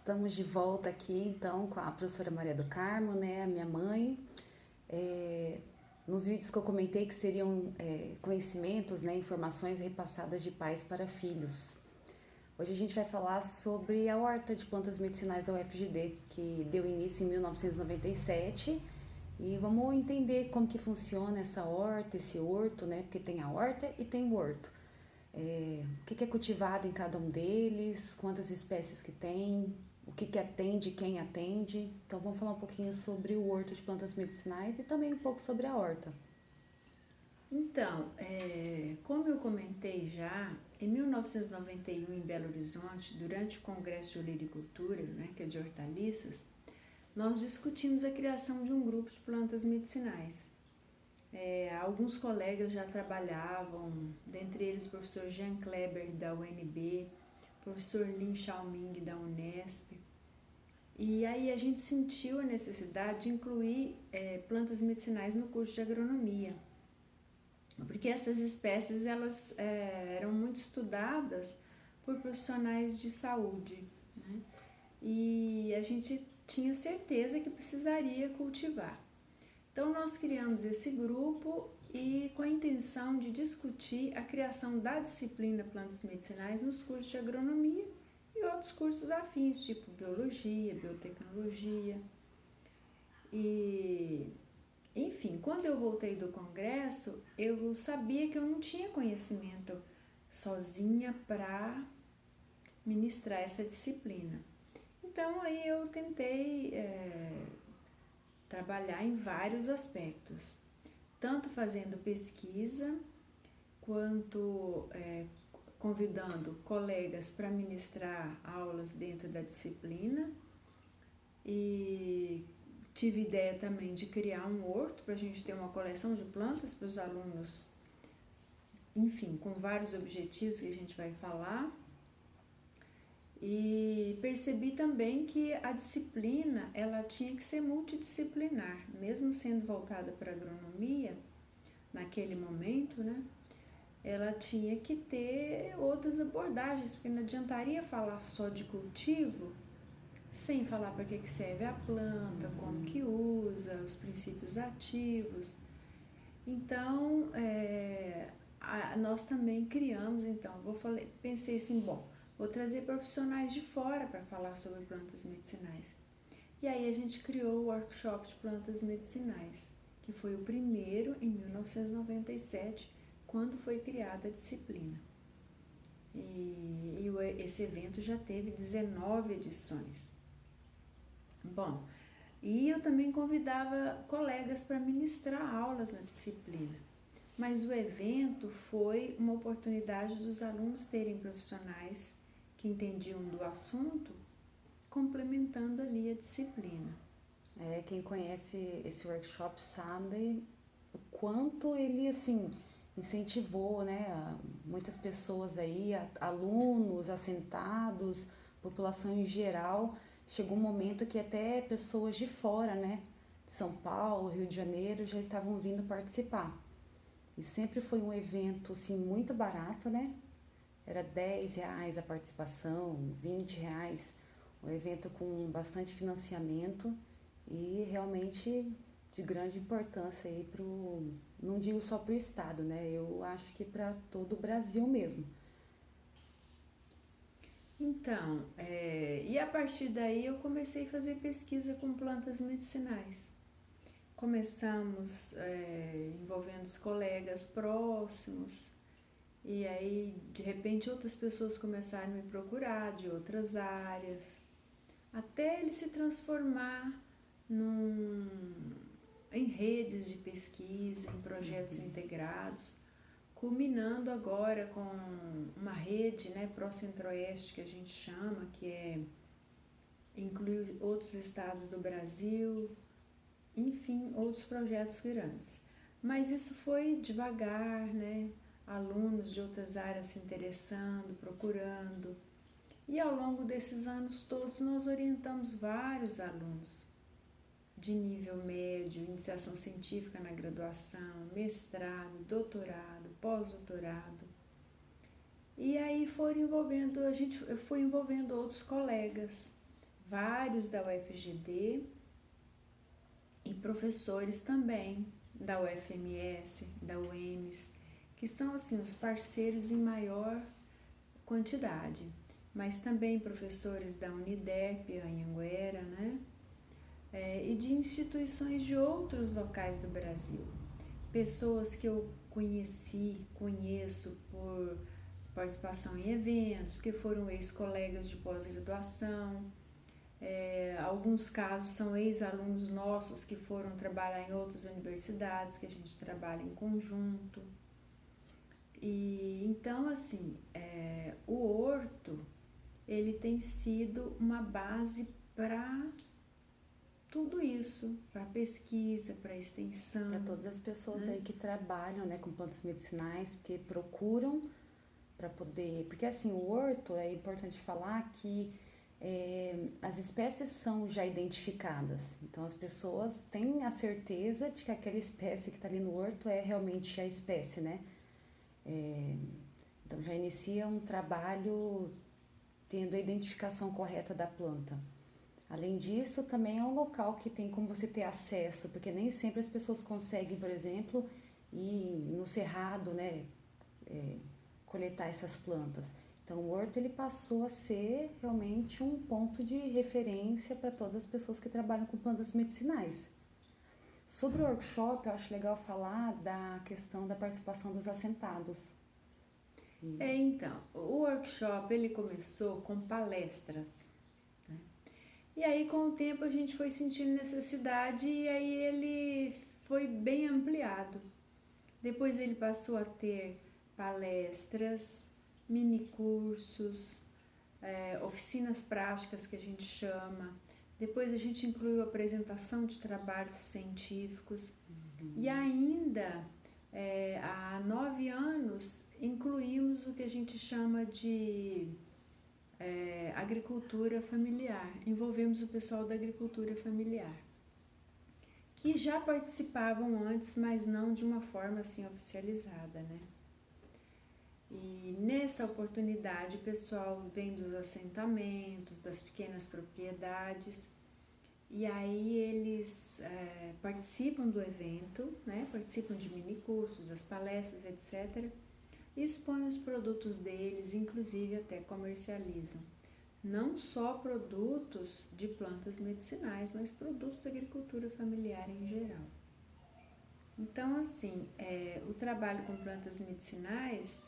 Estamos de volta aqui, então, com a professora Maria do Carmo, né, a minha mãe. Nos vídeos que eu comentei que seriam conhecimentos, né, informações repassadas de pais para filhos. Hoje a gente vai falar sobre a horta de plantas medicinais da UFGD, que deu início em 1997. E vamos entender como que funciona essa horta, esse horto, né, porque tem a horta e tem o horto. O que é cultivado em cada um deles, quantas espécies que tem, o que atende, quem atende. Então vamos falar um pouquinho sobre o horto de plantas medicinais e também um pouco sobre a horta. Então, como eu comentei já, em 1991 em Belo Horizonte, durante o Congresso de Olericultura, né, que é de hortaliças, nós discutimos a criação de um grupo de plantas medicinais. Alguns colegas já trabalhavam, dentre eles o professor Jean Kleber da UNB, professor Lin Xiaoming da Unesp. E aí a gente sentiu a necessidade de incluir plantas medicinais no curso de agronomia, porque essas espécies elas eram muito estudadas por profissionais de saúde, né? E a gente tinha certeza que precisaria cultivar. Então nós criamos esse grupo e com a intenção de discutir a criação da disciplina plantas medicinais nos cursos de agronomia e outros cursos afins, tipo biologia, biotecnologia. Enfim, quando eu voltei do congresso, eu sabia que eu não tinha conhecimento sozinha para ministrar essa disciplina. Então aí eu tentei trabalhar em vários aspectos, tanto fazendo pesquisa, quanto convidando colegas para ministrar aulas dentro da disciplina, e tive ideia também de criar um horto para a gente ter uma coleção de plantas para os alunos, enfim, com vários objetivos que a gente vai falar. E percebi também que a disciplina ela tinha que ser multidisciplinar, mesmo sendo voltada para a agronomia, naquele momento, né? Ela tinha que ter outras abordagens, porque não adiantaria falar só de cultivo, sem falar para que serve a planta, como que usa, os princípios ativos. Então, nós também criamos, pensei assim, vou trazer profissionais de fora para falar sobre plantas medicinais. E aí a gente criou o workshop de plantas medicinais, que foi o primeiro em 1997, quando foi criada a disciplina. E esse evento já teve 19 edições. Bom, e eu também convidava colegas para ministrar aulas na disciplina, mas o evento foi uma oportunidade dos alunos terem profissionais que entendiam do assunto, complementando ali a disciplina. Quem conhece esse workshop sabe o quanto ele, assim, incentivou, né, muitas pessoas aí, alunos, assentados, população em geral. Chegou um momento que até pessoas de fora, né, de São Paulo, Rio de Janeiro, já estavam vindo participar. E sempre foi um evento, assim, muito barato, né? Era R$ 10 a participação, R$ 20, um evento com bastante financiamento e realmente de grande importância aí não digo só para o estado, né? Eu acho que para todo o Brasil mesmo. Então, e a partir daí eu comecei a fazer pesquisa com plantas medicinais. Começamos envolvendo os colegas próximos, e aí de repente outras pessoas começaram a me procurar de outras áreas, até ele se transformar em redes de pesquisa, em projetos integrados, culminando agora com uma rede, né, Pró-Centro-Oeste, que a gente chama, inclui outros estados do Brasil, enfim, outros projetos grandes. Mas isso foi devagar, né? Alunos de outras áreas se interessando, procurando. E ao longo desses anos todos nós orientamos vários alunos de nível médio, iniciação científica na graduação, mestrado, doutorado, pós-doutorado. E aí a gente foi envolvendo outros colegas, vários da UFGD e professores também da UFMS, da UEMS, que são assim os parceiros em maior quantidade, mas também professores da Uniderp, Anhanguera, né? E de instituições de outros locais do Brasil. Pessoas que eu conheço por participação em eventos, porque foram ex-colegas de pós-graduação. Alguns casos são ex-alunos nossos que foram trabalhar em outras universidades, que a gente trabalha em conjunto. E então, assim, o Horto, ele tem sido uma base para tudo isso, para pesquisa, para extensão. Para todas as pessoas, né, aí que trabalham, né, com plantas medicinais, porque procuram para poder... Porque assim, o horto, é importante falar que as espécies são já identificadas. Então as pessoas têm a certeza de que aquela espécie que está ali no horto é realmente a espécie, né? Então já inicia um trabalho tendo a identificação correta da planta. Além disso, também é um local que tem como você ter acesso, porque nem sempre as pessoas conseguem, por exemplo, ir no cerrado, né, coletar essas plantas. Então, o horto ele passou a ser realmente um ponto de referência para todas as pessoas que trabalham com plantas medicinais. Sobre o workshop, eu acho legal falar da questão da participação dos assentados. Então, o workshop ele começou com palestras, né? E aí com o tempo a gente foi sentindo necessidade e aí ele foi bem ampliado. Depois ele passou a ter palestras, minicursos, oficinas práticas que a gente chama. Depois a gente incluiu a apresentação de trabalhos científicos. E ainda, há 9 anos, incluímos o que a gente chama de agricultura familiar. Envolvemos o pessoal da agricultura familiar, que já participavam antes, mas não de uma forma assim oficializada, né? E nessa oportunidade o pessoal vem dos assentamentos, das pequenas propriedades, e aí eles participam do evento, né? Participam de minicursos, das palestras, etc., e expõem os produtos deles, inclusive até comercializam. Não só produtos de plantas medicinais, mas produtos da agricultura familiar em geral. Então, assim, o trabalho com plantas medicinais,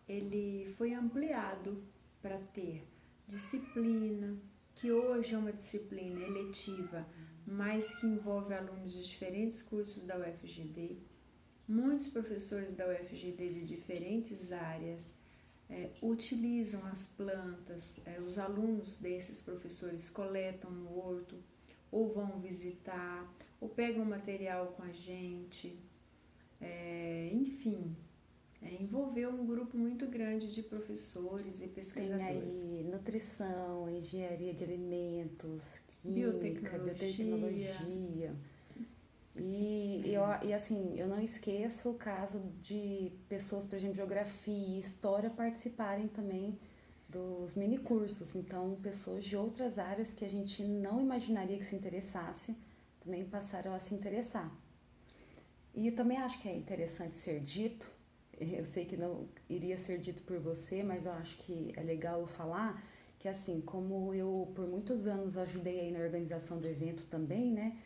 ele foi ampliado para ter disciplina, que hoje é uma disciplina eletiva, mas que envolve alunos de diferentes cursos da UFGD. Muitos professores da UFGD de diferentes áreas utilizam as plantas, os alunos desses professores coletam no horto, ou vão visitar, ou pegam material com a gente, enfim, envolveu um grupo muito grande de professores e pesquisadores. Tem aí nutrição, engenharia de alimentos, química, biotecnologia. E assim, eu não esqueço o caso de pessoas, por exemplo, de geografia e história participarem também dos minicursos. Então, pessoas de outras áreas que a gente não imaginaria que se interessasse, também passaram a se interessar. E eu também acho que é interessante ser dito, eu sei que não iria ser dito por você, mas eu acho que é legal eu falar, que assim, como eu por muitos anos ajudei aí na organização do evento também, né?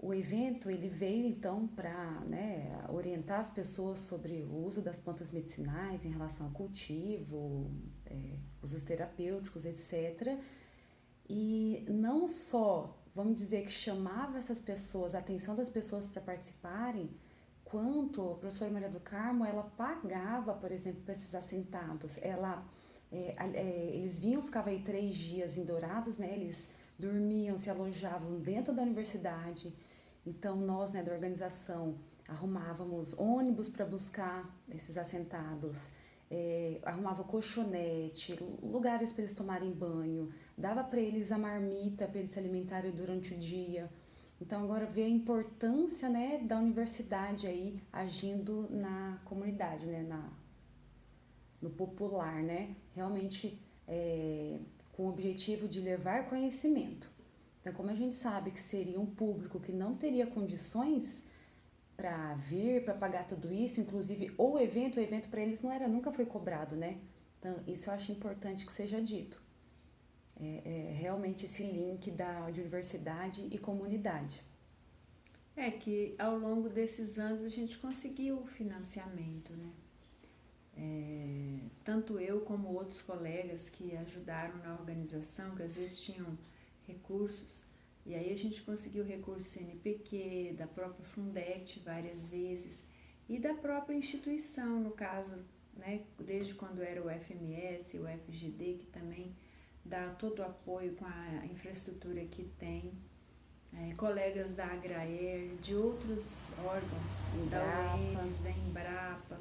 O evento ele veio então para, né, orientar as pessoas sobre o uso das plantas medicinais em relação ao cultivo, usos terapêuticos, etc. E não só, vamos dizer que chamava essas pessoas, a atenção das pessoas para participarem, quanto a professora Maria do Carmo, ela pagava, por exemplo, para esses assentados. Eles vinham, ficavam aí 3 dias em Dourados, né? Eles dormiam, se alojavam dentro da universidade. Então, nós, né, da organização, arrumávamos ônibus para buscar esses assentados, arrumava colchonete, lugares para eles tomarem banho, dava para eles a marmita para eles se alimentarem durante o dia. Então, agora vê a importância, né, da universidade aí agindo na comunidade, né, no popular, né? Realmente, com o objetivo de levar conhecimento. Então, como a gente sabe que seria um público que não teria condições para vir, para pagar tudo isso, inclusive o evento para eles nunca foi cobrado, né? Então, isso eu acho importante que seja dito. Realmente esse link de universidade e comunidade. É que ao longo desses anos a gente conseguiu o financiamento, né? Tanto eu como outros colegas que ajudaram na organização, que às vezes tinham recursos, e aí a gente conseguiu recurso CNPq, da própria Fundect várias vezes, e da própria instituição, no caso, né, desde quando era o FMS, o FGD, que também dá todo o apoio com a infraestrutura que tem, colegas da Agraer, de outros órgãos, da UEMS, da Embrapa.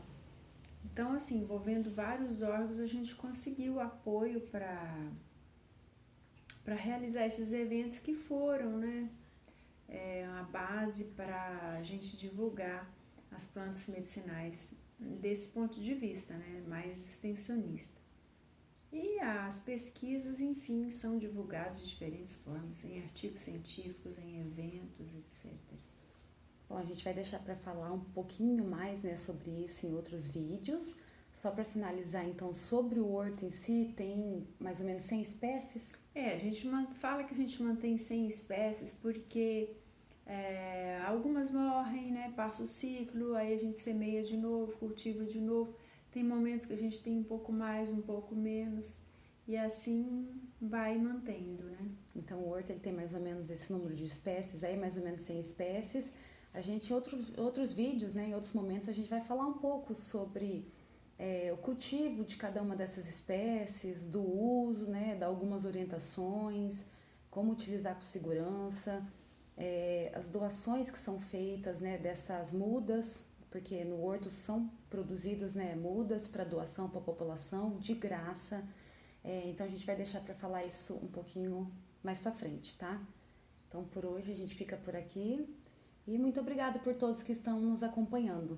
Então, assim, envolvendo vários órgãos, a gente conseguiu apoio para realizar esses eventos que foram, né, a base para a gente divulgar as plantas medicinais desse ponto de vista, né, mais extensionista. E as pesquisas, enfim, são divulgadas de diferentes formas, em artigos científicos, em eventos, etc. Bom, a gente vai deixar para falar um pouquinho mais, né, sobre isso em outros vídeos. Só para finalizar, então, sobre o horto em si, tem mais ou menos 100 espécies? A gente fala que a gente mantém 100 espécies porque algumas morrem, né, passa o ciclo, aí a gente semeia de novo, cultiva de novo. Tem momentos que a gente tem um pouco mais, um pouco menos, e assim vai mantendo, né? Então, o horto ele tem mais ou menos esse número de espécies, aí mais ou menos 100 espécies. A gente, em outros vídeos, né, em outros momentos, a gente vai falar um pouco sobre o cultivo de cada uma dessas espécies, do uso, né, dar algumas orientações, como utilizar com segurança, as doações que são feitas, né, dessas mudas, porque no horto são produzidas, né, mudas para doação para a população de graça. Então a gente vai deixar para falar isso um pouquinho mais para frente, tá? Então por hoje a gente fica por aqui e muito obrigada por todos que estão nos acompanhando.